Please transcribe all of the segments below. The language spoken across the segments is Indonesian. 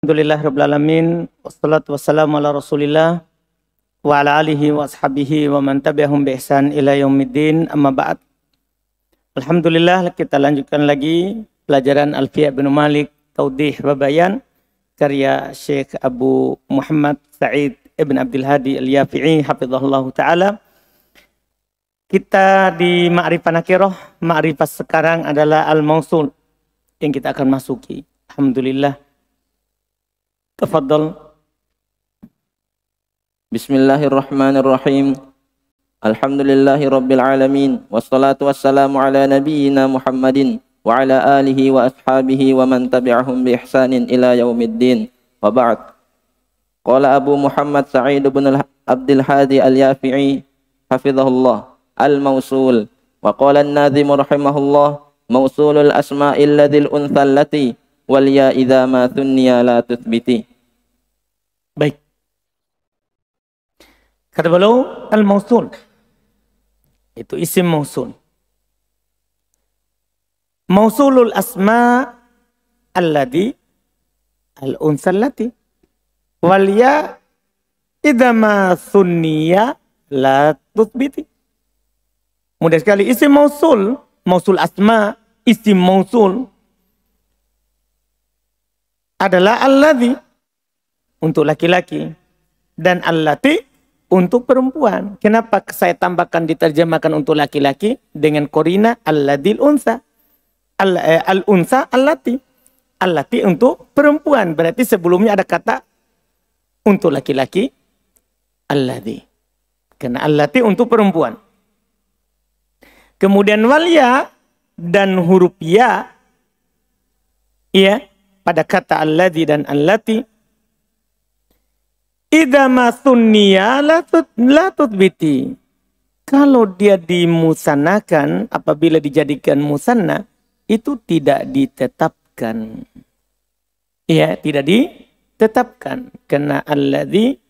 Alhamdulillah Rabbil Alamin. Wassalatu wassalamu ala Rasulillah wa ala alihi wa ashabihi wa man tabi'ahum bi ihsan ila yaumiddin. Amma ba'd. Alhamdulillah, kita lanjutkan lagi pelajaran Alfiyah bin Malik Taudih wa Bayan karya Syekh Abu Muhammad Sa'id ibn Abdul Hadi Al-Yafi'i hafizahullah ta'ala. Kita di Ma'rifah Nakirah. Ma'rifah sekarang adalah Al-Mausul yang kita akan masuki. Alhamdulillah. Tafadhal. Bismillahirrahmanirrahim. Alhamdulillahi rabbil alamin. Wassalatu wassalamu ala nabiyyina Muhammadin wa ala alihi wa ashabihi wa man tabi'ahum bi ihsanin ila yaumiddin. Wa ba'd. Qala Abu Muhammad Sa'id ibn Abdul Hadi Al-Yafi'i hafizahullah al-mausul. Wa qala an-nadhim rahimahullah mausulul asma'il ladhil untha allati wal ya idza ma thunniya la tuthbiti. Baik. Kata beliau al-mausul itu isim mausul. Mausulul asma' alladhi al-untha allati wal ya idza ma thunniya la tuthbiti. Mudah sekali isim mausul, mausul asma, isim mausul adalah alladhi untuk laki-laki dan allati untuk perempuan. Kenapa saya tambahkan diterjemahkan untuk laki-laki dengan korina alladhil unsa? Al-unsa allati. Allati untuk perempuan. Berarti sebelumnya ada kata untuk laki-laki alladhi. Karena allati untuk perempuan. Kemudian walya dan huruf ya, ya, pada kata alladhi dan allati, idza ma sunniya la tuthbiti. Kalau dia dimusanakan, apabila dijadikan musanna, itu tidak ditetapkan. Ya, tidak ditetapkan. Karena alladhi,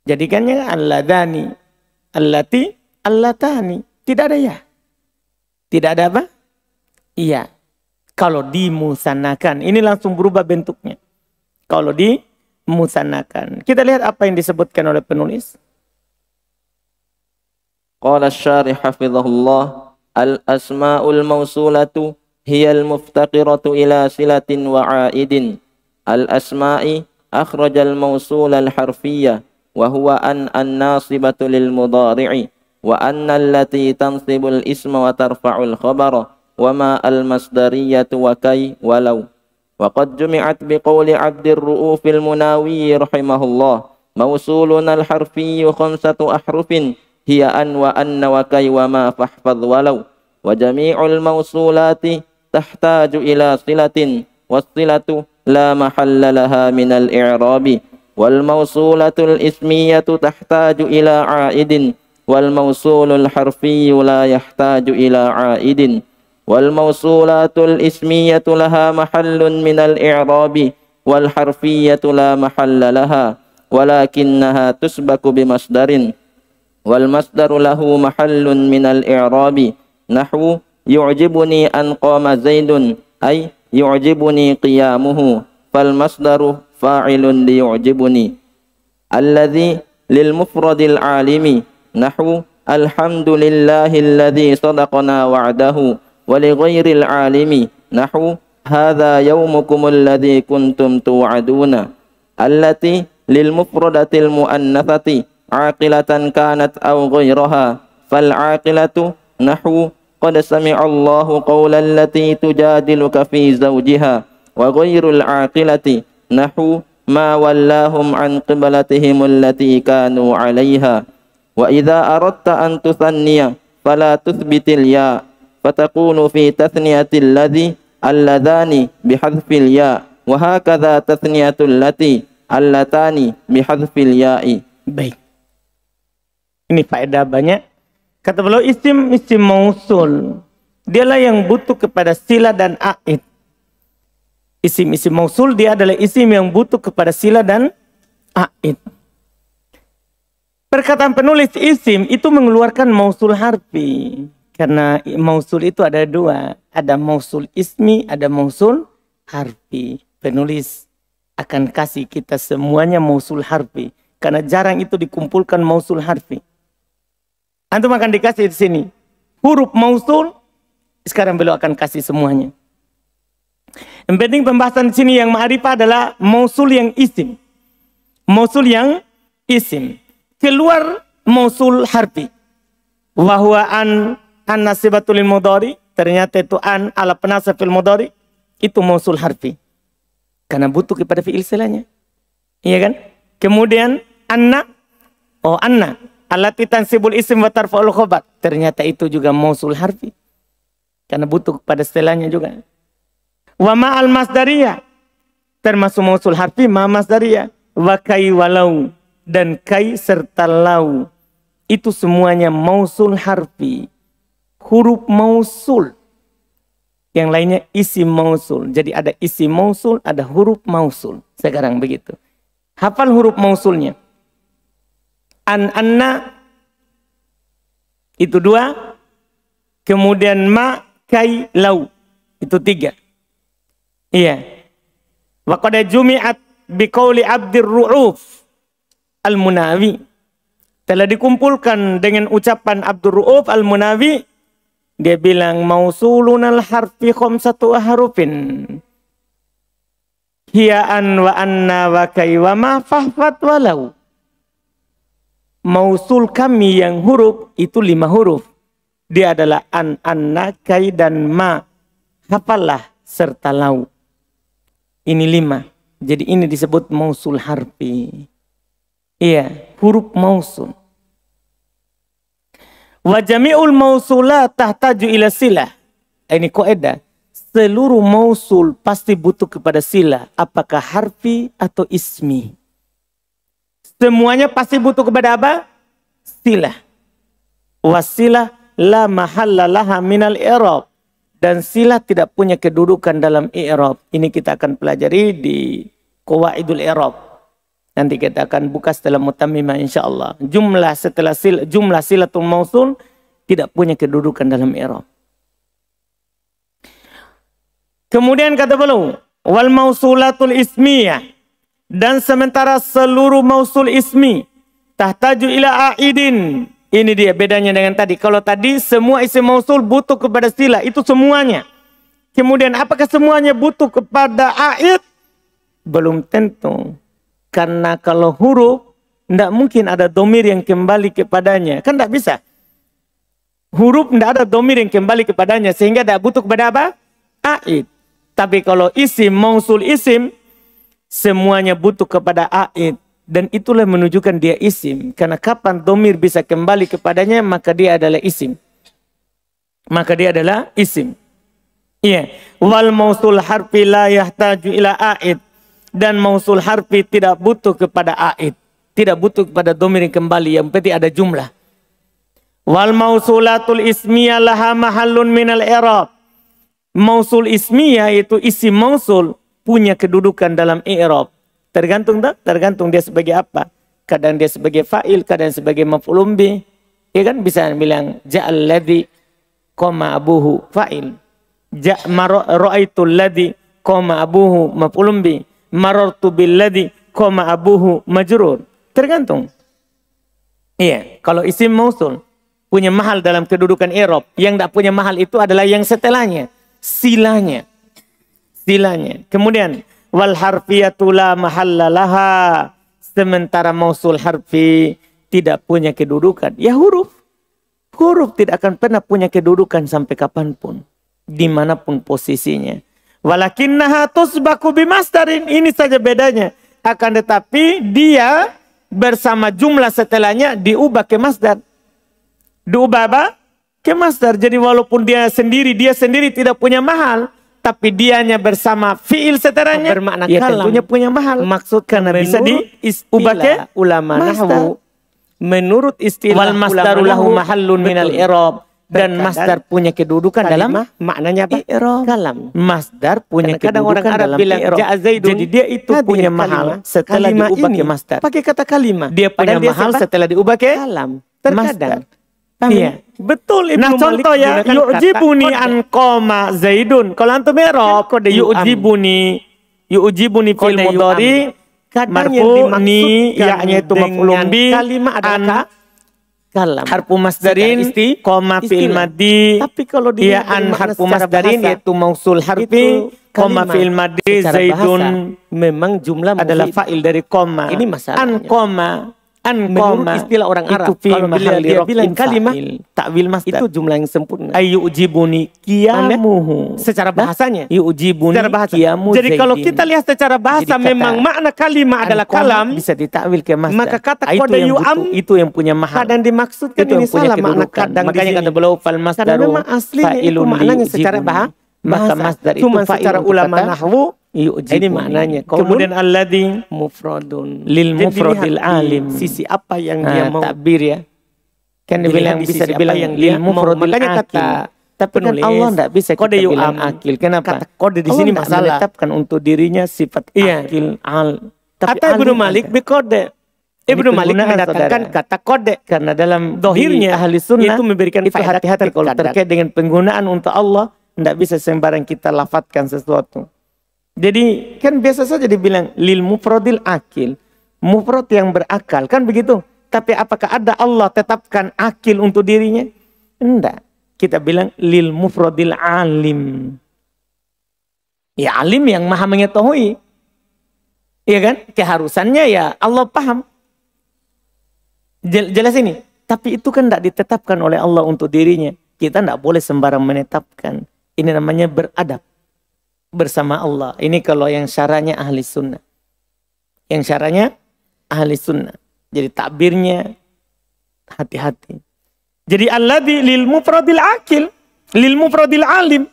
jadikannya alladhani, allati, allatani. Tidak ada ya. Tidak ada apa? Iya. Kalau dimusanakan, ini langsung berubah bentuknya. Kalau dimusanakan. Kita lihat apa yang disebutkan oleh penulis. Qala asy-syarih hafizahullah al-asma'ul mausulatu hiyal muftaqiratu ila silatin wa 'aidin. Al-asma'i akhrajal mausul al-harfiyyah wa huwa an-nasibatu lil mudhari'i wa anna allati tansibul isma wa tarfa'ul khabara وما المصدرية وكي ولو وقد جمعت بقول عبد الرؤوف المناوي رحمه الله موصولنا الحرفي 5 أحرف هي أن وأن وكي وما فاحفظ ولو وجميع الموصولات تحتاج إلى صلة والصلة لا محل لها من الإعراب والموصولة الإسمية تحتاج إلى عائد والموصول الحرفي لا يحتاج إلى عائد والموصولات الإسمية لها محل من الإعراب والحرفية لا محل لها ولكنها تسبك بمصدر والمصدر له محل من الإعراب نحو يعجبني أن قام زيد أي يعجبني قيامه فالمصدر فاعل ليعجبني الذي للمفرد العالم نحو الحمد لله الذي صدقنا وعده ولغير العالم نحو هذا يومكم الذي كنتم توعدون التي للمفردة المؤنثة عاقلة كانت أو غيرها فالعاقلة نحو قد سمع الله قول التي تجادلك في زوجها وغير العاقلة نحو ما ولاهم عن قبلتهم التي كانوا عليها وإذا أردت أن تثني فلا تثبت الياء فتكون في تثنية الذي اللذان بحذف الياء وهكذا تثنية التي اللتان بحذف الياء. Baik. Ini faedah banyak. Kata beliau isim mausul. Dialah yang butuh kepada sila dan aid. Isim mausul dia adalah isim yang butuh kepada sila dan aid. Perkataan penulis isim itu mengeluarkan mausul harfi. Karena mausul itu ada dua. Ada mausul ismi, ada mausul harfi. Penulis akan kasih kita semuanya mausul harfi. Karena jarang itu dikumpulkan mausul harfi. Antum akan dikasih di sini huruf mausul, sekarang beliau akan kasih semuanya. Yang penting pembahasan di sini yang ma'rifah adalah mausul yang isim. Mausul yang isim. Keluar mausul harfi. Wa huwa an nasibatul mudhari, ternyata itu an ala penasab fil mudhari, itu mausul harfi. Karena butuh kepada fi'il selanya. Iya kan? Kemudian anna, oh anna allati tansibul isim wa tarfa'ul khobar, ternyata itu juga mausul harfi. Karena butuh kepada setelahnya juga. Wa ma'al masdariyah, termasuk mausul harfi ma masdariyah. Wa kai walau, dan kai serta lau, itu semuanya mausul harfi. Huruf mausul. Yang lainnya isim mausul. Jadi ada isim mausul, ada huruf mausul. Sekarang begitu. Hafal huruf mausulnya. Anna itu 2. Kemudian ma, kai, lau. Itu 3. Iya. Wa qad jumi'at biqauli Abdir Ru'uf Al-Munawi. Telah dikumpulkan dengan ucapan Abdur Ru'uf Al-Munawi. Dia bilang mausulun al-harfi khamsatu ahrufin. Hiya an wa anna wa kai wa ma fahfat walau. Mausul kami yang huruf itu 5 huruf. Dia adalah an, anna, kai, dan ma. Hafallah serta lau. Ini 5. Jadi ini disebut mausul harfi. Iya, huruf mausul. Wa jami'ul mausulat tahtaju ila silah. Ini kaidah. Seluruh mausul pasti butuh kepada silah. Apakah harfi atau ismi. Semuanya pasti butuh kepada apa? Silah. Wasilah la mahalla laha minal i'rab. Dan silah tidak punya kedudukan dalam i'rab. Ini kita akan pelajari di Qawaidul I'rab. Nanti kita akan buka setelah mutammimah insyaallah. Jumlah silatul mausul tidak punya kedudukan dalam i'rab. Kemudian kata beliau, wal mausulatul ismiyah, dan sementara seluruh mausul ismi tahtaju ila aidin. Ini dia bedanya dengan tadi. Kalau tadi semua isim mausul butuh kepada silah, itu semuanya. Kemudian apakah semuanya butuh kepada aid? Belum tentu. Karena kalau huruf, tidak mungkin ada domir yang kembali kepadanya. Kan tidak bisa. Huruf tidak ada domir yang kembali kepadanya. Sehingga tidak butuh kepada apa? Aid. Tapi kalau isim, mausul isim, semuanya butuh kepada aid. Dan itulah menunjukkan dia isim. Karena kapan domir bisa kembali kepadanya, maka dia adalah isim. Maka dia adalah isim. Iya. Wal mausul harfi la yahtaju ila aid. Dan mausul harfi tidak butuh kepada aid. Tidak butuh kepada domir yang kembali. Yang penting ada jumlah. Wal mausulatul ismiyah laha mahallun minal i'rab. Mausul ismiyah itu isim mausul punya kedudukan dalam i'rab. Tergantung tak? Tergantung dia sebagai apa. Kadang dia sebagai fa'il, kadang sebagai maf'ulun bih. Ya kan bisa bilang ja'al ladzi qama abuhu fa'il. Ra'aitul ladzi qama abuhu maf'ulun bih. Marartu bil ladzi qama abuhu majrur. Tergantung. Iya, kalau isim mausul punya mahal dalam kedudukan i'rab. Yang tidak punya mahal itu adalah yang setelahnya. Silanya. Silanya. Kemudian wal harfiyatu la mahalla laha. Sementara mausul harfi tidak punya kedudukan. Ya huruf. Huruf tidak akan pernah punya kedudukan sampai kapanpun. Dimanapun posisinya. Walakinnaha tusbaku bimasdarin. Ini saja bedanya. Akan tetapi dia bersama jumlah setelahnya diubah ke masdar. Diubah apa? Ke masdar. Jadi walaupun dia sendiri tidak punya mahal. Tapi dianya bersama fiil setelahnya bermakna ya kalam. Tentunya punya mahal. Maksud karena bisa diubah ke ulama nahwu. Menurut istilah wal masdaru lahu mahallun minal i'rab. Dan masdar punya kedudukan dalam maknanya apa? I'rab. Kalam. Masdar punya kedudukan orang Arab dalam bilang ja'a zaidun. Jadi dia itu punya mahal setelah diubah ke masdar. Pakai kata kalimah. Dia punya mahal setelah diubah ke kalam. Terkadang. Iya. Betul. Nah contoh ya, yu'jibuni an qoma zaidun. Kalau antum i'rab, yu'jibuni yu'jibuni fil mudhari kadang yang dimaksudkan itu maf'ulun bi kalimat adalah kalam. Harfu masdarin koma fi'il maddi. Tapi kalau dia an harfu masdarin yaitu mausul harfi koma fi'il maddi zaidun memang jumlah adalah fa'il dari koma. Ini masalahnya. Menurut istilah orang Arab kalau dia bilang kalimat takwil masdar itu jumlah yang sempurna. Ayyujibuni qiyamuhu. Secara bahasanya yujibuni qiyamu. Jadi kalau kita lihat secara bahasa memang makna kalimat adalah kalam bisa ditakwil ke masdar. Maka kata kode yu'am itu yang punya mahal. Kadang dimaksudkan ini salah makna kadang. Makanya kata beliau fal masdaru memang aslinya itu maknanya secara bahasa. Maka masdar itu cuma secara ulama nahwu ini maknanya. Kemudian alladzi mufradun lil mufradil alim. Sisi apa yang dia mau takbir ya. Kan dibilang bisa dibilang yang lil mufradil makanya kata tapi kan Allah enggak bisa kode kita bilang akil. Kenapa? Kata kode di sini masalah menetapkan untuk dirinya sifat akil al. Kata Ibnu Malik bikode. Ibnu Malik mendatangkan kata kode karena dalam dohirnya ahli sunnah itu memberikan itu hati-hati kalau terkait dengan penggunaan untuk Allah. Tidak bisa sembarang kita lafadzkan sesuatu. Jadi kan biasa saja dibilang lil mufradil akil. Mufrad yang berakal. Kan begitu. Tapi apakah ada Allah tetapkan akil untuk dirinya? Tidak. Kita bilang lil mufradil alim. Ya alim yang maha mengetahui. Iya kan? Keharusannya ya Allah paham. Jelas ini. Tapi itu kan tidak ditetapkan oleh Allah untuk dirinya. Kita tidak boleh sembarang menetapkan. Ini namanya beradab bersama Allah. Ini kalau yang syaranya ahli sunnah. Yang syaranya ahli sunnah. Jadi takbirnya hati-hati. Jadi alladzi lil mufradil akil, lil mufradil alim.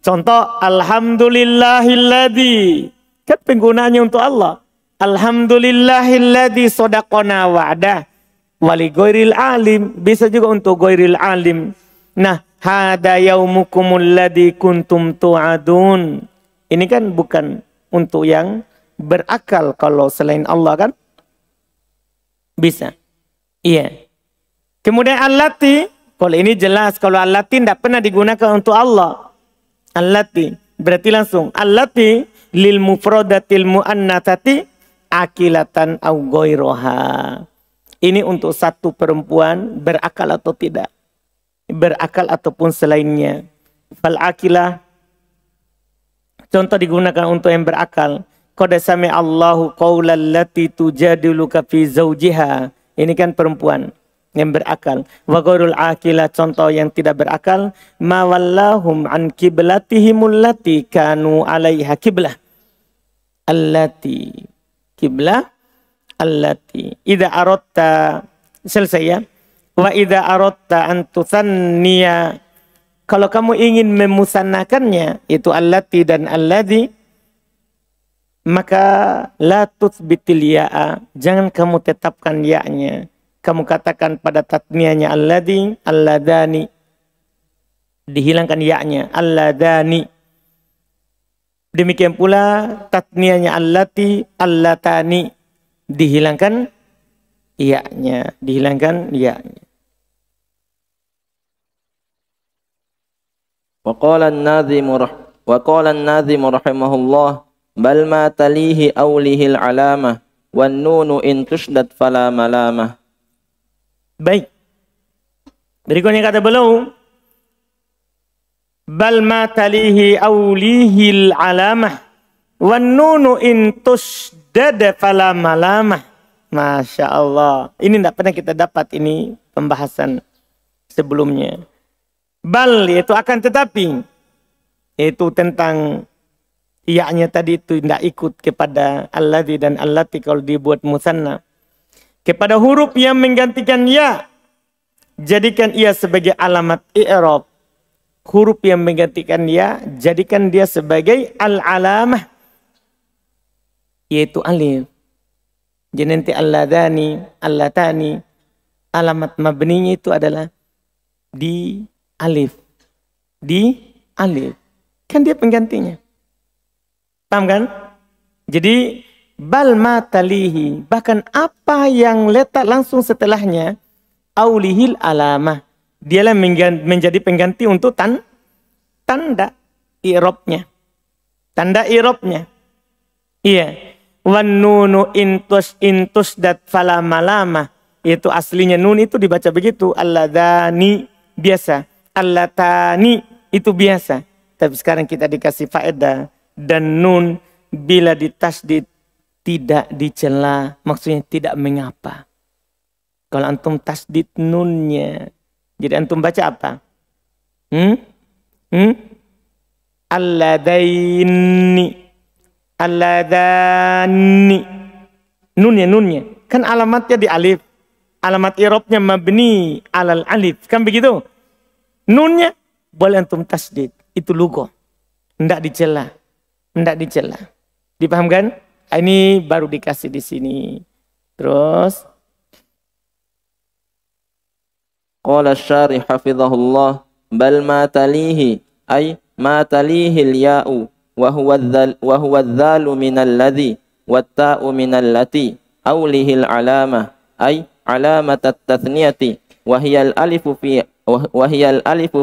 Contoh alhamdulillahilladzi. Kan penggunaannya untuk Allah. Alhamdulillahilladzi shadaqana wa'dah. Wali ghairil alim. Bisa juga untuk ghairil alim. Nah, hada yaumukumul ladzi kuntum tu'adun. Ini kan bukan untuk yang berakal. Kalau selain Allah kan bisa. Iya. Kemudian allati, kalau ini jelas kalau allati tidak pernah digunakan untuk Allah. Allati berarti langsung allati lil mufradatil muannatsati akilatan au ghairoha. Ini untuk satu perempuan berakal atau tidak. Berakal ataupun selainnya. Fal akilah contoh digunakan untuk yang berakal. Qad sami Allahu qaulal lati tujadiluka fi zawjiha. Ini kan perempuan yang berakal. Wa ghairul akilah contoh yang tidak berakal. Ma wallahum an qiblatihimul lati kanu 'alaiha qiblah. Allati qiblah allati idza aratta selesai ya. Wa idza aratta an tuthanniya, kalau kamu ingin memusannakannya itu allati dan alladzi, maka la tutsbitil ya'a, jangan kamu tetapkan ya-nya. Kamu katakan pada tatniyahnya alladzi, alladani, dihilangkan ya-nya alladani. Demikian pula tatniyahnya allati, allatani, dihilangkan ya-nya, dihilangkan ya-nya. وقال الناظم رحمه الله بل ما تليه أوله العلامة والنون إن تشدد فلا ملامة. Baik. Berikutnya kata beliau bal ma talihi awlihil alamah wan nunu in tushdad fala malamah. Masya Allah. Ini tidak pernah kita dapat ini pembahasan sebelumnya. Bal yaitu akan tetapi, itu tentang ya-nya tadi itu tidak ikut kepada alladzi dan allati kalau dibuat musanna. Kepada huruf yang menggantikan ya, jadikan ia sebagai alamat i'rab. Huruf yang menggantikan ya, jadikan dia sebagai al-alamah, yaitu alif. Jadi nanti alladani, allatani, alamat mabninya itu adalah di alif. Di alif. Kan dia penggantinya. Paham kan? Jadi bal ma talihi, bahkan apa yang letak langsung setelahnya, aulihil alamah, dialah menjadi pengganti untuk tanda i'rabnya. Tanda i'rabnya. Iya. Wan nunu intus dat fala malama. Itu aslinya nun itu dibaca begitu. Alladani biasa. Allatani itu biasa. Tapi sekarang kita dikasih faedah. Dan nun bila ditasdid tidak dicela. Maksudnya tidak mengapa. Kalau antum tasdid nunnya. Jadi antum baca apa? Alladaini. Alladani. Nunnya. Kan alamatnya di alif. Alamat i'rabnya mabni alal alif. Kan begitu? Nunnya boleh antum tasdid. Itu lughah. Enggak dicela. Dipahamkan? Ini baru dikasih di sini. Terus qala asy-syarih hafizahullah bal ma talihi ay ma talihi al-ya'u wa huwa adh-dhalu min alladhi wat-ta'u min allati aw lihi al-alama ay alamat at-tathniyati wa hiya al-alifu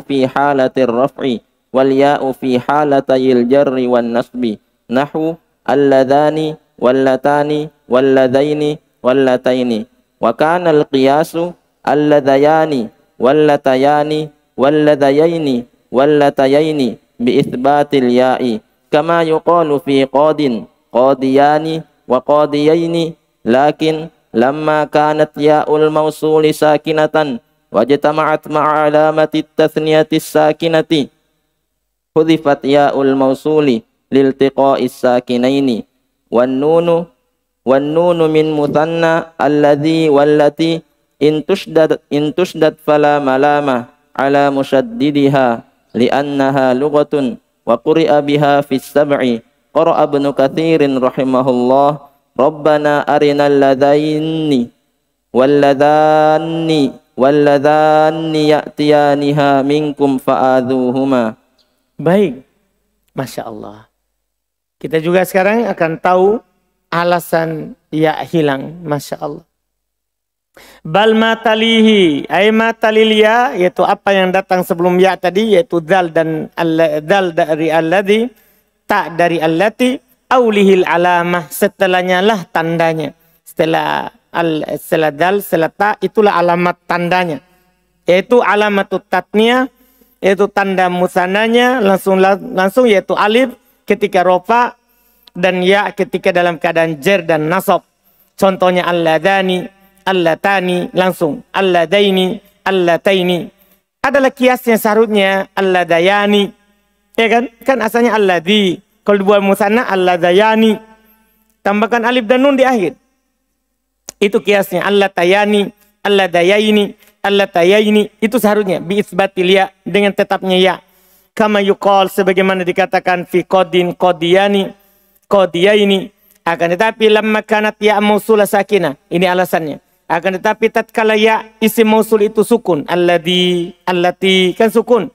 fi halati ar-raf'i wal ya'u fi halatay al-jarri wan nasbi nahwu alladhani wallatani walladhaini wallataini wa kana al-qiyasu alladhayani wallatayani walladhayaini wallatayaini bi itsbatil ya'i kama yuqalu fi qadin qadiyani wa qadiyaini lakin lamma kanat ya'ul mawsuli sakinatan wajtama'at ma'a alamati at-tathniyati sakinati hudhifat ya'ul mawsuli liltiqa'is sakinaini wan nunu min muthanna alladhi wallati in tushdad fala malama ala mushaddidiha li'annaha lughatun wa quri'a biha fi sab'i qara'a ibnu katsirin rahimahullah rabbana arinal ladaini walladhani ya'tiyaniha minkum fa'adhuhuma. baik. Masya Allah. Kita juga sekarang akan tahu alasan ya hilang. Masya Allah. Bal matalihi, ay matalil ya, yaitu apa yang datang sebelum ya tadi, yaitu dal dan dal dari alladhi, tak dari allati, aulihil alamah, setelahnya lah tandanya. Setelah dal, setelah ta, itulah alamat tandanya. Yaitu alamatut tatniyah, yaitu tanda musananya, langsung yaitu alif ketika rofa, dan ya ketika dalam keadaan jer dan nasab. Contohnya alladhani, allatani, langsung alladaini, allataini. Adalah kiasnya seharusnya alladayani, ya kan? Kan asalnya alladhi. Kalau dibuat musanna alladayani, tambahkan alif dan nun di akhir. Itu kiasnya allatayani, alladayaini, allatayaini. Itu seharusnya bi isbatil ya, dengan tetapnya ya. Kama yuqal, sebagaimana dikatakan fi qadin qadiyani, qadiyaini. Akan tetapi lamma kanat ya mausula sakinah. Ini alasannya. Akan tetapi tatkala ya isim mausul itu sukun, alladhi, allati, kan sukun.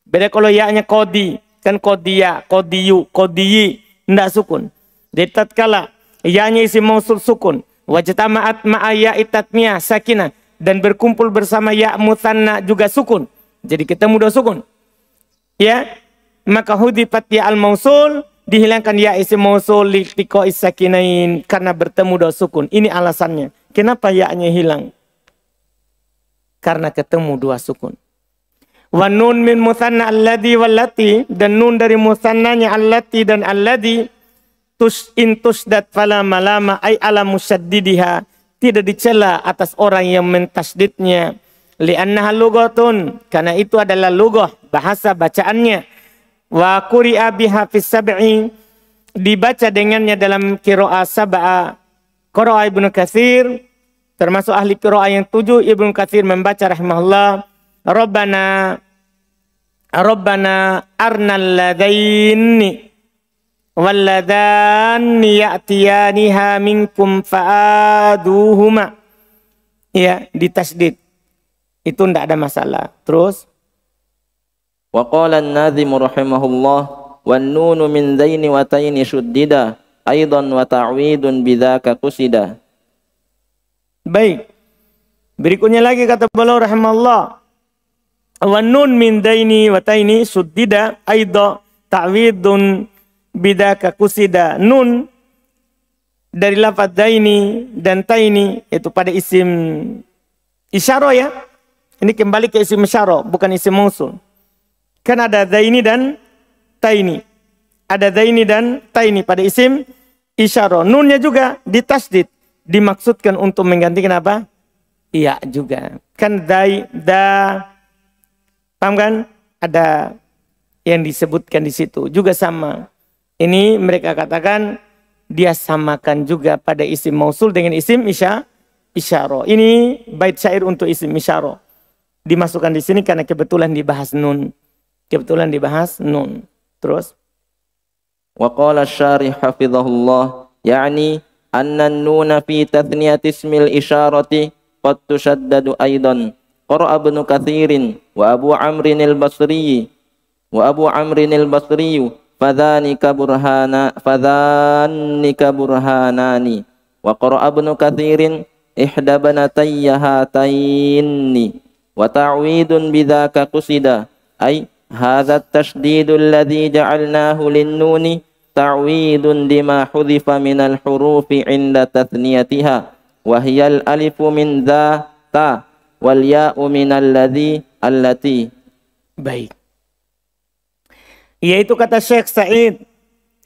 Beda kalau ya-nya qadi, kan qadiya, qadiyu, qadiyi, enggak sukun. Jadi tatkala ya-nya isim mausul sukun, wajtama'at ma'a ya'i tatniyah sakinah, dan berkumpul bersama ya mutsanna juga sukun. Jadi ketemu dua sukun. Ya, maka hudifat ya al-mausul, dihilangkan ya isim mausul liqtiqa'is sakinain, karena bertemu dua sukun. Ini alasannya. Kenapa ya-nya hilang? Karena ketemu dua sukun. Wa nun min mutsanna alladhi wallati, dan nun dari mutsannanya allati dan alladhi, tusdad fala malama ay ala musyaddidiha, tidak dicela atas orang yang mentasdidnya. Li'annaha lughatun, karena itu adalah lughah, bahasa bacaannya. Wa quri'a biha fis sab'i, dibaca dengannya dalam qiraah sab'a. Qiraah Ibnu Katsir, termasuk ahli qiraah yang 7, Ibnu Katsir membaca rahimahullah, Rabbana arnal ladaini walladani ya'tiyaniha minkum fa'aduhuma. Ya, ditasdid. Itu tidak ada masalah. Terus wa qala an-nazim rahimahullah wan nunu min zaini wa taini shuddida aidan wa ta'widun bidzaka qusida. Baik. Berikutnya lagi kata beliau rahimahullah, wan nun min daini wa taini shuddida aidan ta'widun bidzaka qusida. Nun dari lafaz daini dan taini, itu pada isim isyarah ya. Ini kembali ke isim isyarah, bukan isim mausul. Kan ada daini dan taini. Ada daini dan taini pada isim isyarah. Nunnya juga ditasdid, dimaksudkan untuk menggantikan apa? Iya juga. Kan paham kan? Ada yang disebutkan di situ juga sama. Ini mereka katakan dia samakan juga pada isim mausul dengan isim isyarah. Ini bait syair untuk isim isyarah. Dimasukkan di sini karena kebetulan dibahas nun. Kebetulan dibahas nun. Terus wa qala asy-syarih hafizahullah yani anna an-nuna fi tathniyati ismil isyarati qad tushaddadu aidan. Qara'a Ibnu Katsirin wa Abu Amrin al-Basri fadhanika burhanani wa qara'a Ibnu Katsirin ihda banatayya hataini wa ta'widun bidzaka qusida ay hadza at-tashdid alladhi ja'alnahu lin-nuni ta'widun lima hudhifa minal hurufi 'inda tathniyatiha wa hiya al-alifu min dha ta wal ya'u minal ladzi allati. Baik. Yaitu kata Syekh Sa'id,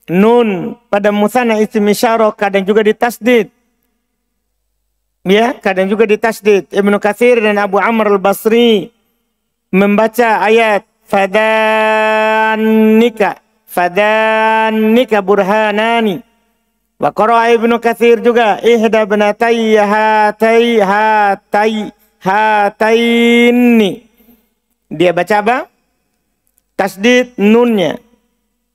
nun pada musanna isim isyarah kadang juga ditasdid. Ya, kadang juga ditasdid. Ibnu Katsir dan Abu Amr al-Basri membaca ayat fadanika burhanani. Wa qara'a Ibnu Katsir juga ihda banatayya hataini. Dia baca apa? Tasdid nunnya.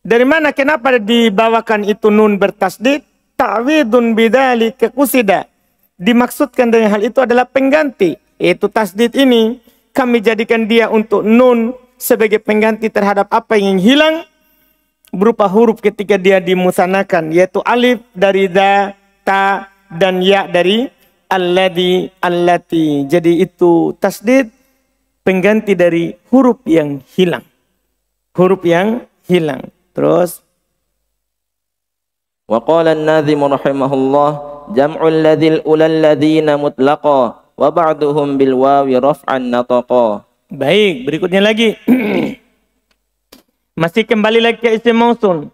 Dari mana kenapa dibawakan itu nun bertasdid? Ta'widun bidzalika qusida. Dimaksudkan dengan hal itu adalah pengganti. Yaitu tasdid ini kami jadikan dia untuk nun sebagai pengganti terhadap apa yang hilang berupa huruf ketika dia dimusanakan, yaitu alif dari da, ta, dan ya dari alladhi, allati. Jadi itu tasdid pengganti dari huruf yang hilang. Huruf yang hilang. Terus wa qala an-nazim rahimahullah jam'ul ladzil ulal ladzina mutlaqa wa ba'duhum bil wawi raf'an nataqa. Baik, berikutnya lagi. Masih kembali lagi ke isim mausul.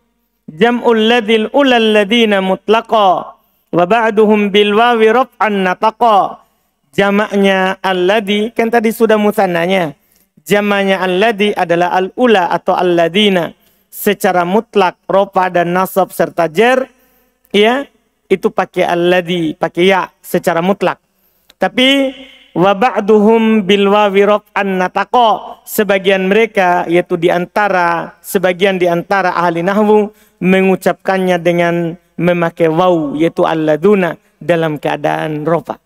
Jam'ul ladzil ulal ladzina mutlaqa wa ba'duhum bil wawi raf'an nataqa. Jamaknya alladzi, kan tadi sudah musannanya. Jamaknya alladzi adalah al-ula atau alladzina. Secara mutlak rofa dan nasab serta jar, ya, itu pakai alladzi, pakai ya secara mutlak. Tapi wa ba'duhum bil wawi raf'an nataqa, sebagian mereka yaitu sebagian di antara ahli nahwu mengucapkannya dengan memakai waw, yaitu alladuna dalam keadaan rofa.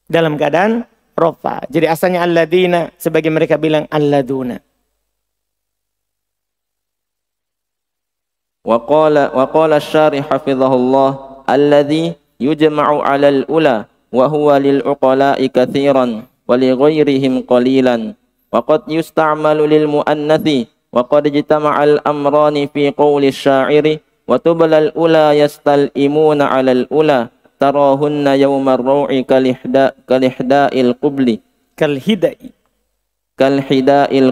Dalam keadaan rofa. Jadi asalnya alladzina, sebagian mereka bilang alladuna. Wa qala asy-syarih hafizahullah alladzi yujma'u 'alal ula wa huwa lil uqala'i katsiran wa li ghairihim qalilan wa qad yusta'malu lil muannathi wa qad ijtama'al amrani fi qawli asy-sya'iri wa tublal ula yastal'imuna 'alal ula tarahunna yawmar raw'i kalihda'il qubli kalhida'il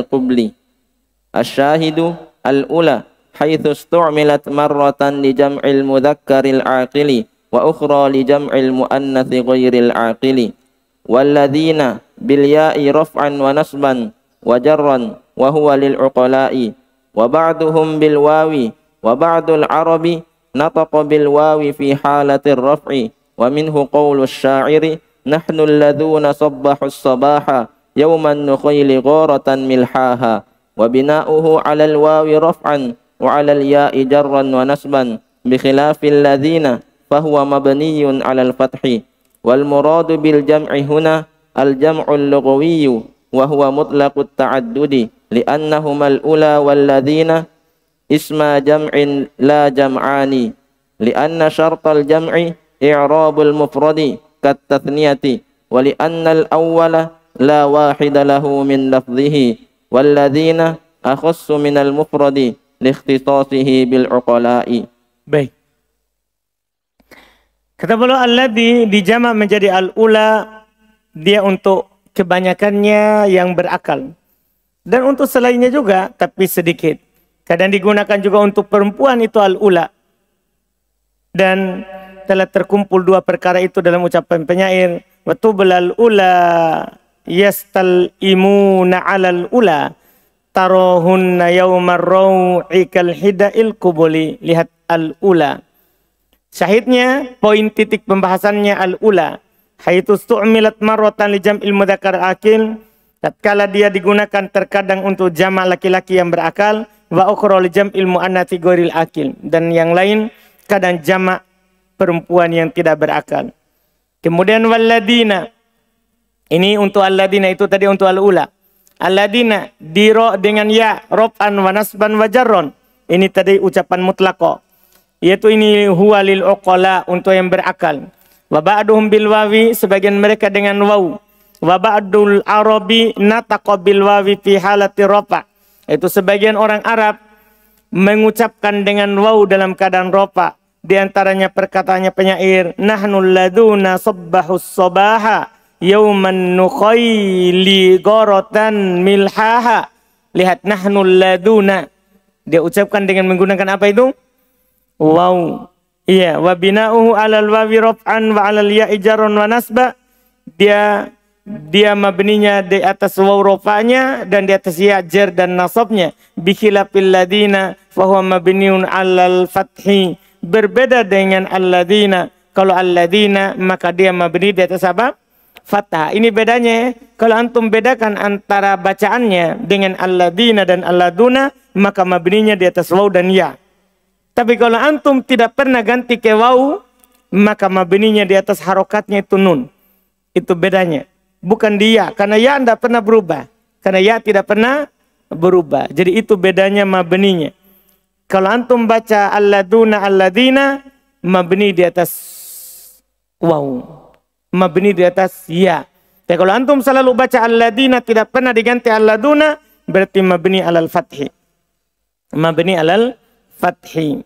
qubli. Asy-syahidu al-ula haitsu istu'milat marratan li jam'il mudzakkaril aqili wa ukhra li jam'il muannatsi ghairil aqili walladzina bil ya'i raf'an wa nasban wa jarran wa huwa lil uqala'i wa ba'duhum bil wawi wa ba'dul arabi nataqa bil wawi fi halatir raf'i wa minhu qawlu asy-sya'iri nahnu alladhuna sabbahu as-sabaha yawman nukhayli gharatan milhaha wa bina'uhu 'alal wawi raf'an wa 'alal ya'i jarran wa nasban bi khilafil ladzina fa huwa mabniyyun 'alal fathi wal muradu bil jam'i huna al jam'ul lughawiyyu wa huwa mutlaqut ta'addudi li'annahuma al ula wal ladzina isma jam'in la jam'ani li'anna syartal jam'i i'rabul mufradi kat tathniyati wa li'anna al awwala la wahida lahu min lafdhihi walladzina akhassu minal mufradi liikhtisasihi bil uqala'i Baik. Kata beliau alladzi dijama menjadi al-ula, dia untuk kebanyakannya yang berakal. Dan untuk selainnya juga, tapi sedikit. Kadang digunakan juga untuk perempuan itu al-ula. Dan telah terkumpul dua perkara itu dalam ucapan penyair. Wa tublal ula yastal'imuna 'alal ula tarahunna yawmar raw'i kal hida'il qubuli. Lihat al-ula. Syahidnya, poin titik pembahasannya al-ula. Haitsu stu'milat marratan li jam'il mudzakkar akil. Tatkala dia digunakan terkadang untuk jamak laki-laki yang berakal, wa ukhra li jam'il muannats ghairil akil, dan yang lain kadang jamak perempuan yang tidak berakal. Kemudian walladina. Ini untuk alladina, itu tadi untuk al-ula. Alladina diro dengan ya, raf'an wa nasban wa jarron. Ini tadi ucapan mutlaqah. Yaitu ini huwa lil uqala, untuk yang berakal. Wa ba'duhum bil wawi, sebagian mereka dengan waw. Wa ba'dul arabi nataqa bil wawi fi halati rafa. Itu sebagian orang Arab mengucapkan dengan waw dalam keadaan rafa. Di antaranya perkataannya penyair, nahnu laduna sabbahus sabaha yauman nukhayli gorotan milhaha. Lihat, nahnu laduna. Dia ucapkan dengan menggunakan apa itu? Waw. Iya, wa bina'uhu 'alal wawi raf'an wa 'alal ya'i jarron wa nasba. Dia mabninya di atas waw rafa'nya dan di atas ya jar dan nasabnya. Bi khilafil ladina fa huwa mabniun 'alal fathi. Berbeda dengan alladina. Kalau alladina maka dia mabni di atas apa? Fathah. Ini bedanya. Kalau antum bedakan antara bacaannya dengan alladina dan alladuna, maka mabninya di atas waw dan ya. Tapi kalau antum tidak pernah ganti ke waw, maka mabninya di atas harokatnya itu nun. Itu bedanya. Bukan dia, karena ya tidak pernah berubah. Karena ya tidak pernah berubah. Jadi itu bedanya mabninya. Kalau antum baca alladuna alladina, mabni di atas waw. Mabni di atas ya. Tapi kalau antum selalu baca alladina tidak pernah diganti alladuna, berarti mabni alal fathi. Mabni alal fathi.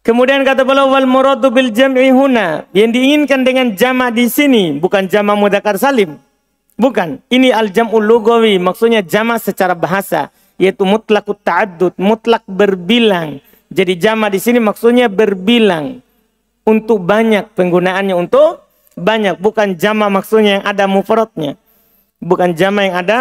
Kemudian kata beliau wal muradu bil jam'i huna, yang diinginkan dengan jama' di sini bukan jama' mudzakkar salim. Bukan, ini al jam'ul lughawi, maksudnya jama' secara bahasa, yaitu mutlaqut ta'addud, mutlak berbilang. Jadi jama' di sini maksudnya berbilang. Untuk banyak, penggunaannya untuk banyak, bukan jama' maksudnya yang ada mufradnya. Bukan jama' yang ada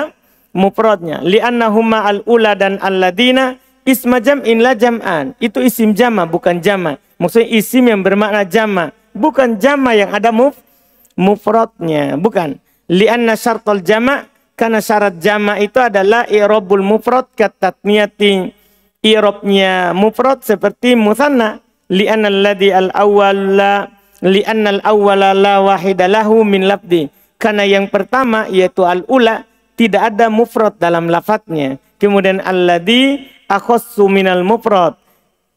mufradnya. Li'annahuma al-ula dan al-ladina isma jam'in la jam'an. Itu isim jama, bukan jama. Maksudnya isim yang bermakna jama, bukan jama yang ada mufradnya. Bukan. Li'anna syartul jama, karena syarat jama itu adalah i'rabul mufrad katatniyati. I'rabnya mufrad seperti musanna. Li'anna alladhi al-awwala li'anna al-awwala la wahida lahu min lafdi. Karena yang pertama yaitu al-ula tidak ada mufrad dalam lafadznya. Kemudian alladhi akhassu minal mufrad.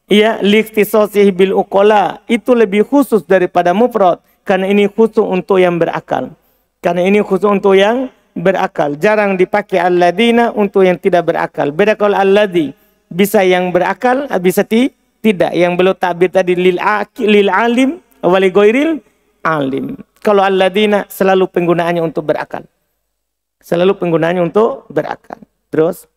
Ya, liikhtisasihi bil uqala. Itu lebih khusus daripada mufrad. Karena ini khusus untuk yang berakal. Karena ini khusus untuk yang berakal. Jarang dipakai alladina untuk yang tidak berakal. Beda kalau alladhi. Bisa yang berakal, bisa tidak. Yang belum takbir tadi lil alim, wali ghairil alim. Kalau alladina selalu penggunaannya untuk berakal. Selalu penggunaannya untuk berakal. Terus.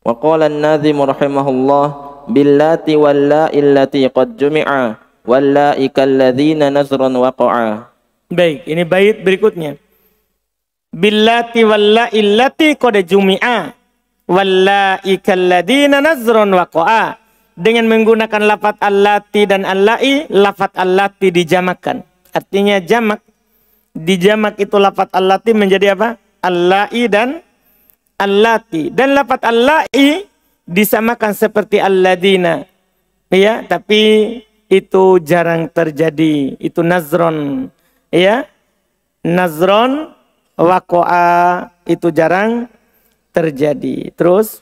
Wa qala an-nazim rahimahullah billati walla'i allati qad jumi'a walla'i kalladzina nazrun waqa'a. Baik, ini bait berikutnya. Billati walla'i allati qad jumi'a walla'i kalladzina nazrun waqa'a. Dengan menggunakan lafaz allati dan allai, lafaz allati dijamakkan. Artinya jamak. Dijamak itu lafaz allati menjadi apa? Allai dan allati. Dan lafaz allai disamakan seperti alladina. Ya, tapi itu jarang terjadi. Itu nazron. Ya. Nazron waqa'a itu jarang terjadi. Terus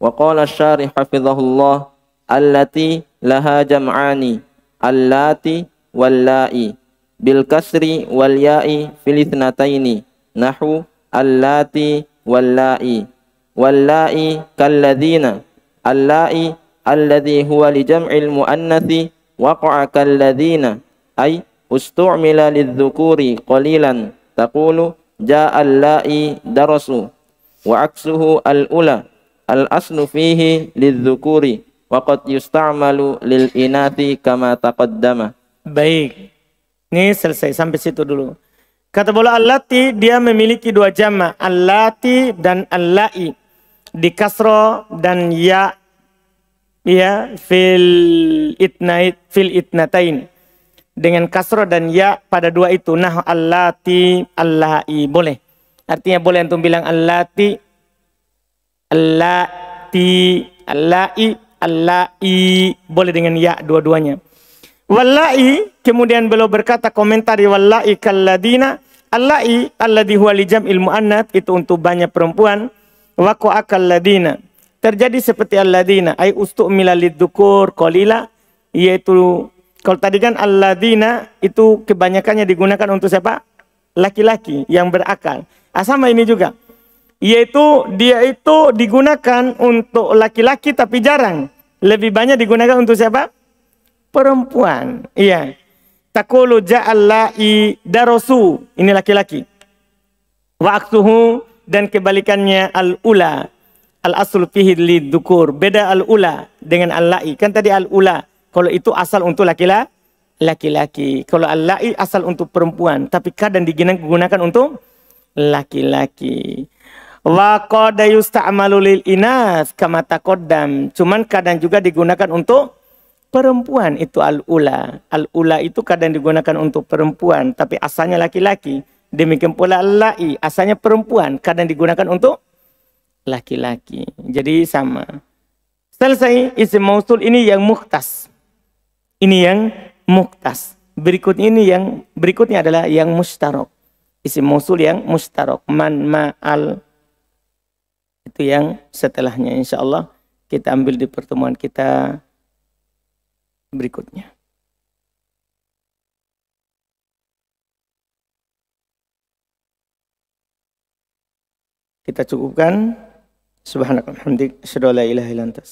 Wa qala asy-syarih hafizahullah allati laha jam'ani allati walla'i bil kasri wal ya'i fil ithnataini nahu allati walla'i walla'i kalladzina allai alladhi huwa li jam'il muannathi waqa'a kalladhina ay ustu'mila lidh-dhukuri qalilan taqulu ja'a al-la'i darasu wa aksuhu al-ula al-aslu fihi lidh-dhukuri wa qad yusta'malu lil inathi kama taqaddama. Baik. Ini selesai sampai situ dulu. Kata bola allati dia memiliki dua jama, allati dan allai. Di kasro dan ya fil itnatain. Dengan kasro dan ya pada dua itu. Nah allati allai boleh. Artinya boleh antum bilang allati allai boleh dengan ya dua-duanya. Wallahi, kemudian beliau berkata komentari wallahi kalladina, allahi alladhi huwa li jam'il muannats, itu untuk banyak perempuan, waqa'a kalladina, terjadi seperti alladina, ay ustu'mila lidzukur qalila, yaitu kalau tadi kan alladina itu kebanyakannya digunakan untuk siapa? Laki-laki yang berakal. Sama ini juga. Yaitu dia itu digunakan untuk laki-laki tapi jarang. Lebih banyak digunakan untuk siapa? Perempuan. Iya. Taqulu ja'allai darasu. Ini laki-laki. Wa aksuhu, dan kebalikannya al-ula. Al-aslu fihi lidzukur. Beda al-ula dengan al-lai. Kan tadi al-ula. Kalau itu asal untuk laki-laki. Kalau al-lai asal untuk perempuan. Tapi kadang digunakan untuk laki-laki. Wa qad yusta'malu lil inas kama taqaddam. Cuman kadang juga digunakan untuk perempuan, itu al-ula. Al-ula itu kadang digunakan untuk perempuan, tapi asalnya laki-laki. Demikian pula al-lai, asalnya perempuan, kadang digunakan untuk laki-laki. Jadi sama. Selesai isim mausul ini yang mukhtas. Ini yang mukhtas. Berikutnya adalah yang mustarok. Isim mausul yang mustarok. Man, ma, al. Itu yang setelahnya. Insyaallah kita ambil di pertemuan kita berikutnya. Kita cukupkan. Subhanakallahumma wa bihamdika asyhadu an la ilaha illa anta